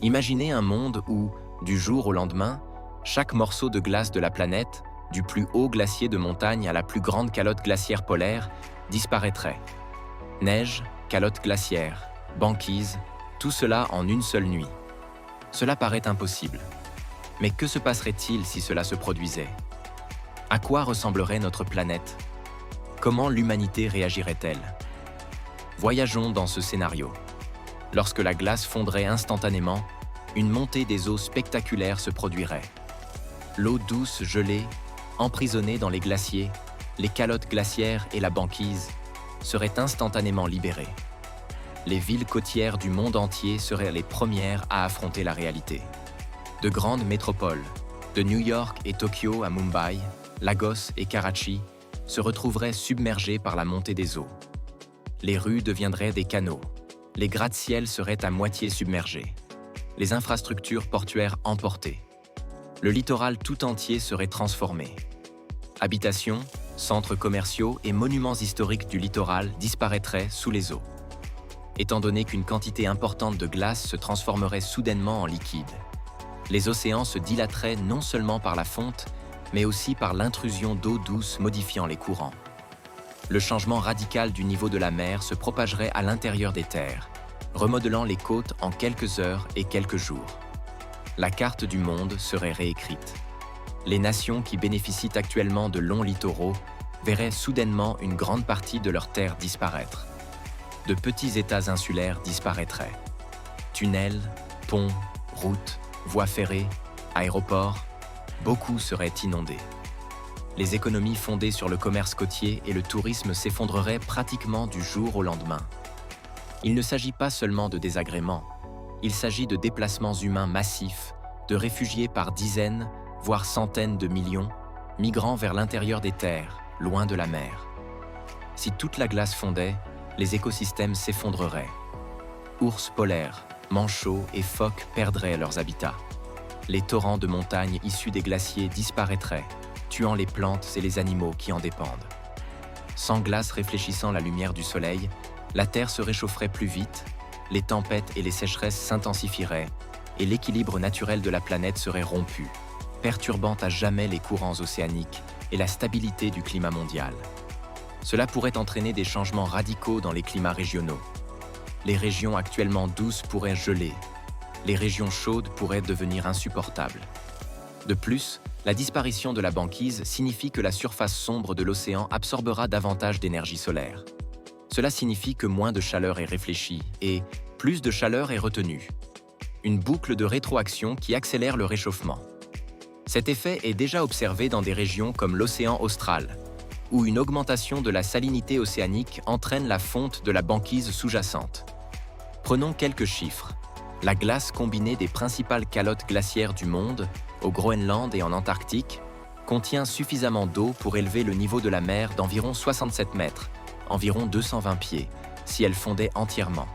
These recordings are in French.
Imaginez un monde où, du jour au lendemain, chaque morceau de glace de la planète, du plus haut glacier de montagne à la plus grande calotte glaciaire polaire, disparaîtrait. Neige, calotte glaciaire, banquise, tout cela en une seule nuit. Cela paraît impossible. Mais que se passerait-il si cela se produisait? À quoi ressemblerait notre planète? Comment l'humanité réagirait-elle? Voyageons dans ce scénario. Lorsque la glace fondrait instantanément, une montée des eaux spectaculaire se produirait. L'eau douce gelée, emprisonnée dans les glaciers, les calottes glaciaires et la banquise, seraient instantanément libérées. Les villes côtières du monde entier seraient les premières à affronter la réalité. De grandes métropoles, de New York et Tokyo à Mumbai, Lagos et Karachi, se retrouveraient submergées par la montée des eaux. Les rues deviendraient des canaux. Les gratte-ciels seraient à moitié submergés. Les infrastructures portuaires emportées. Le littoral tout entier serait transformé. Habitations, centres commerciaux et monuments historiques du littoral disparaîtraient sous les eaux. Étant donné qu'une quantité importante de glace se transformerait soudainement en liquide, les océans se dilateraient non seulement par la fonte, mais aussi par l'intrusion d'eau douce modifiant les courants. Le changement radical du niveau de la mer se propagerait à l'intérieur des terres, remodelant les côtes en quelques heures et quelques jours. La carte du monde serait réécrite. Les nations qui bénéficient actuellement de longs littoraux verraient soudainement une grande partie de leurs terres disparaître. De petits États insulaires disparaîtraient. Tunnels, ponts, routes, voies ferrées, aéroports, beaucoup seraient inondés. Les économies fondées sur le commerce côtier et le tourisme s'effondreraient pratiquement du jour au lendemain. Il ne s'agit pas seulement de désagréments, il s'agit de déplacements humains massifs, de réfugiés par dizaines, voire centaines de millions, migrant vers l'intérieur des terres, loin de la mer. Si toute la glace fondait, les écosystèmes s'effondreraient. Ours polaires, manchots et phoques perdraient leurs habitats. Les torrents de montagnes issus des glaciers disparaîtraient, tuant les plantes et les animaux qui en dépendent. Sans glace réfléchissant la lumière du soleil, la Terre se réchaufferait plus vite, les tempêtes et les sécheresses s'intensifieraient, et l'équilibre naturel de la planète serait rompu, perturbant à jamais les courants océaniques et la stabilité du climat mondial. Cela pourrait entraîner des changements radicaux dans les climats régionaux. Les régions actuellement douces pourraient geler, les régions chaudes pourraient devenir insupportables. De plus, la disparition de la banquise signifie que la surface sombre de l'océan absorbera davantage d'énergie solaire. Cela signifie que moins de chaleur est réfléchie et plus de chaleur est retenue. Une boucle de rétroaction qui accélère le réchauffement. Cet effet est déjà observé dans des régions comme l'océan austral, où une augmentation de la salinité océanique entraîne la fonte de la banquise sous-jacente. Prenons quelques chiffres. La glace combinée des principales calottes glaciaires du monde, au Groenland et en Antarctique, contient suffisamment d'eau pour élever le niveau de la mer d'environ 67 mètres, environ 220 pieds, si elle fondait entièrement.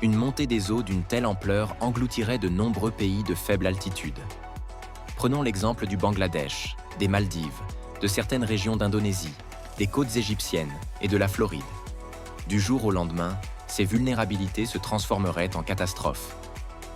Une montée des eaux d'une telle ampleur engloutirait de nombreux pays de faible altitude. Prenons l'exemple du Bangladesh, des Maldives, de certaines régions d'Indonésie, des côtes égyptiennes et de la Floride. Du jour au lendemain, ces vulnérabilités se transformeraient en catastrophes.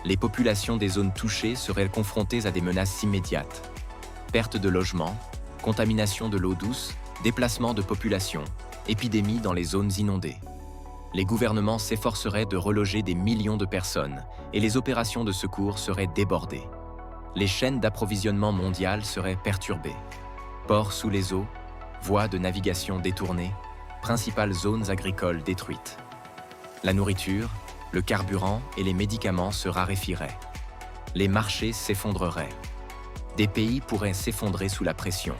Les populations des zones touchées seraient confrontées à des menaces immédiates. Perte de logements, contamination de l'eau douce, déplacement de populations, épidémies dans les zones inondées. Les gouvernements s'efforceraient de reloger des millions de personnes et les opérations de secours seraient débordées. Les chaînes d'approvisionnement mondiales seraient perturbées. Ports sous les eaux, voies de navigation détournées, principales zones agricoles détruites. La nourriture, le carburant et les médicaments se raréfieraient. Les marchés s'effondreraient. Des pays pourraient s'effondrer sous la pression.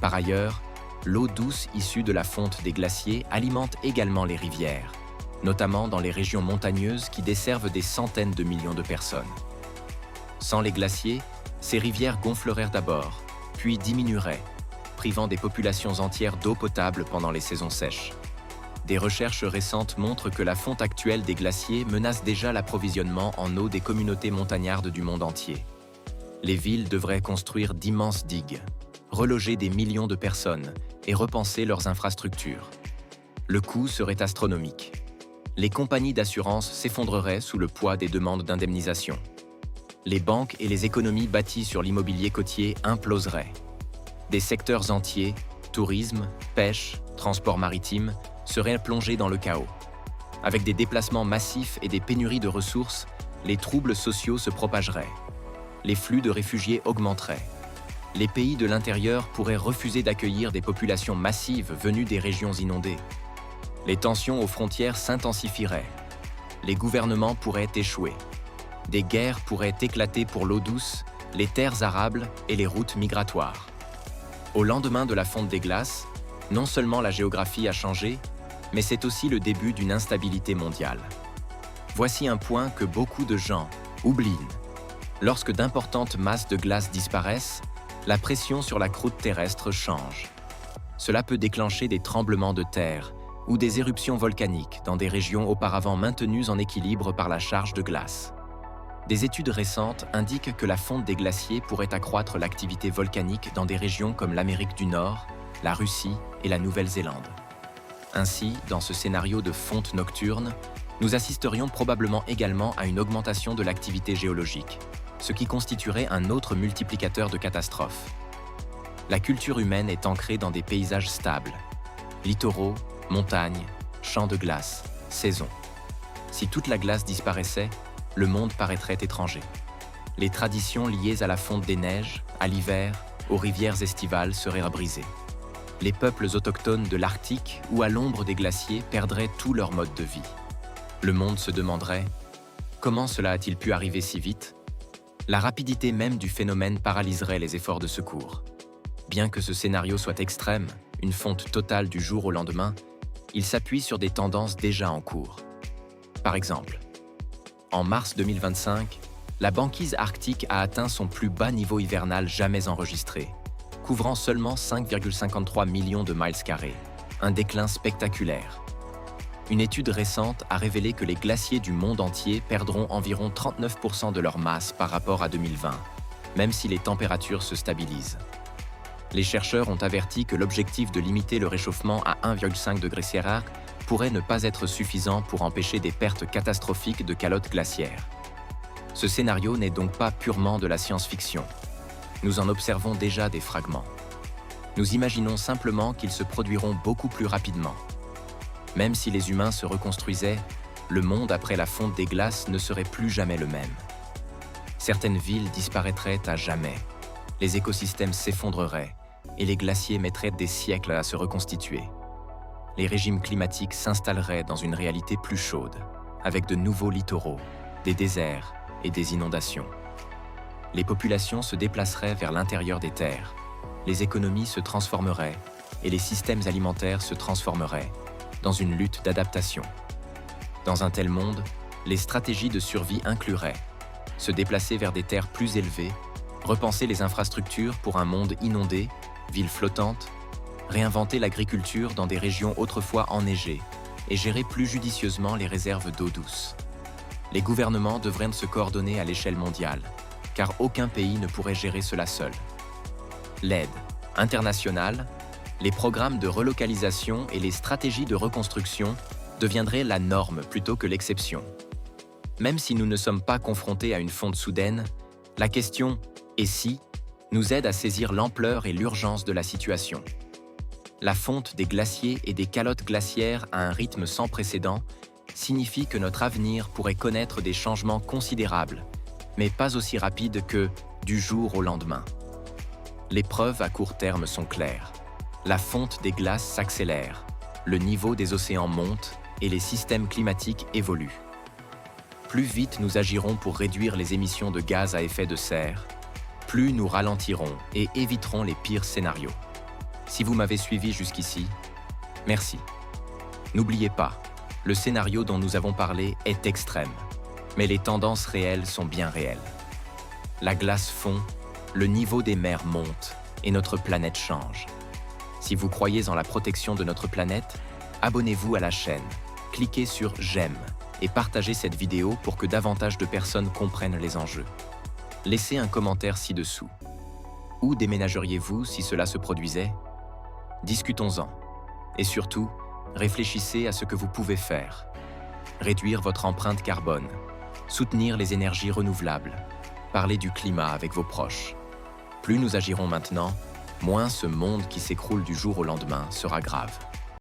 Par ailleurs, l'eau douce issue de la fonte des glaciers alimente également les rivières, notamment dans les régions montagneuses qui desservent des centaines de millions de personnes. Sans les glaciers, ces rivières gonfleraient d'abord, puis diminueraient, privant des populations entières d'eau potable pendant les saisons sèches. Des recherches récentes montrent que la fonte actuelle des glaciers menace déjà l'approvisionnement en eau des communautés montagnardes du monde entier. Les villes devraient construire d'immenses digues, reloger des millions de personnes et repenser leurs infrastructures. Le coût serait astronomique. Les compagnies d'assurance s'effondreraient sous le poids des demandes d'indemnisation. Les banques et les économies bâties sur l'immobilier côtier imploseraient. Des secteurs entiers, tourisme, pêche, transport maritime, seraient plongés dans le chaos. Avec des déplacements massifs et des pénuries de ressources, les troubles sociaux se propageraient. Les flux de réfugiés augmenteraient. Les pays de l'intérieur pourraient refuser d'accueillir des populations massives venues des régions inondées. Les tensions aux frontières s'intensifieraient. Les gouvernements pourraient échouer. Des guerres pourraient éclater pour l'eau douce, les terres arables et les routes migratoires. Au lendemain de la fonte des glaces, non seulement la géographie a changé, mais c'est aussi le début d'une instabilité mondiale. Voici un point que beaucoup de gens oublient. Lorsque d'importantes masses de glace disparaissent, la pression sur la croûte terrestre change. Cela peut déclencher des tremblements de terre ou des éruptions volcaniques dans des régions auparavant maintenues en équilibre par la charge de glace. Des études récentes indiquent que la fonte des glaciers pourrait accroître l'activité volcanique dans des régions comme l'Amérique du Nord, la Russie et la Nouvelle-Zélande. Ainsi, dans ce scénario de fonte nocturne, nous assisterions probablement également à une augmentation de l'activité géologique, ce qui constituerait un autre multiplicateur de catastrophes. La culture humaine est ancrée dans des paysages stables, littoraux, montagnes, champs de glace, saisons. Si toute la glace disparaissait, le monde paraîtrait étranger. Les traditions liées à la fonte des neiges, à l'hiver, aux rivières estivales seraient brisées. Les peuples autochtones de l'Arctique ou à l'ombre des glaciers perdraient tout leur mode de vie. Le monde se demanderait « Comment cela a-t-il pu arriver si vite ?» La rapidité même du phénomène paralyserait les efforts de secours. Bien que ce scénario soit extrême, une fonte totale du jour au lendemain, il s'appuie sur des tendances déjà en cours. Par exemple, en mars 2025, la banquise arctique a atteint son plus bas niveau hivernal jamais enregistré, couvrant seulement 5,53 millions de miles carrés, un déclin spectaculaire. Une étude récente a révélé que les glaciers du monde entier perdront environ 39% de leur masse par rapport à 2020, même si les températures se stabilisent. Les chercheurs ont averti que l'objectif de limiter le réchauffement à 1,5 degré Celsius pourrait ne pas être suffisant pour empêcher des pertes catastrophiques de calottes glaciaires. Ce scénario n'est donc pas purement de la science-fiction. Nous en observons déjà des fragments. Nous imaginons simplement qu'ils se produiront beaucoup plus rapidement. Même si les humains se reconstruisaient, le monde après la fonte des glaces ne serait plus jamais le même. Certaines villes disparaîtraient à jamais, les écosystèmes s'effondreraient et les glaciers mettraient des siècles à se reconstituer. Les régimes climatiques s'installeraient dans une réalité plus chaude, avec de nouveaux littoraux, des déserts et des inondations. Les populations se déplaceraient vers l'intérieur des terres, les économies se transformeraient et les systèmes alimentaires se transformeraient dans une lutte d'adaptation. Dans un tel monde, les stratégies de survie incluraient se déplacer vers des terres plus élevées, repenser les infrastructures pour un monde inondé, villes flottantes, réinventer l'agriculture dans des régions autrefois enneigées et gérer plus judicieusement les réserves d'eau douce. Les gouvernements devraient se coordonner à l'échelle mondiale, car aucun pays ne pourrait gérer cela seul. L'aide internationale, les programmes de relocalisation et les stratégies de reconstruction deviendraient la norme plutôt que l'exception. Même si nous ne sommes pas confrontés à une fonte soudaine, la question « et si ?» nous aide à saisir l'ampleur et l'urgence de la situation. La fonte des glaciers et des calottes glaciaires à un rythme sans précédent signifie que notre avenir pourrait connaître des changements considérables, mais pas aussi rapides que du jour au lendemain. Les preuves à court terme sont claires. La fonte des glaces s'accélère, le niveau des océans monte et les systèmes climatiques évoluent. Plus vite nous agirons pour réduire les émissions de gaz à effet de serre, plus nous ralentirons et éviterons les pires scénarios. Si vous m'avez suivi jusqu'ici, merci. N'oubliez pas, le scénario dont nous avons parlé est extrême, mais les tendances réelles sont bien réelles. La glace fond, le niveau des mers monte et notre planète change. Si vous croyez en la protection de notre planète, abonnez-vous à la chaîne, cliquez sur « J'aime » et partagez cette vidéo pour que davantage de personnes comprennent les enjeux. Laissez un commentaire ci-dessous. Où déménageriez-vous si cela se produisait? Discutons-en. Et surtout, réfléchissez à ce que vous pouvez faire. réduire votre empreinte carbone, soutenir les énergies renouvelables, parler du climat avec vos proches. Plus nous agirons maintenant, moins ce monde qui s'écroule du jour au lendemain sera grave.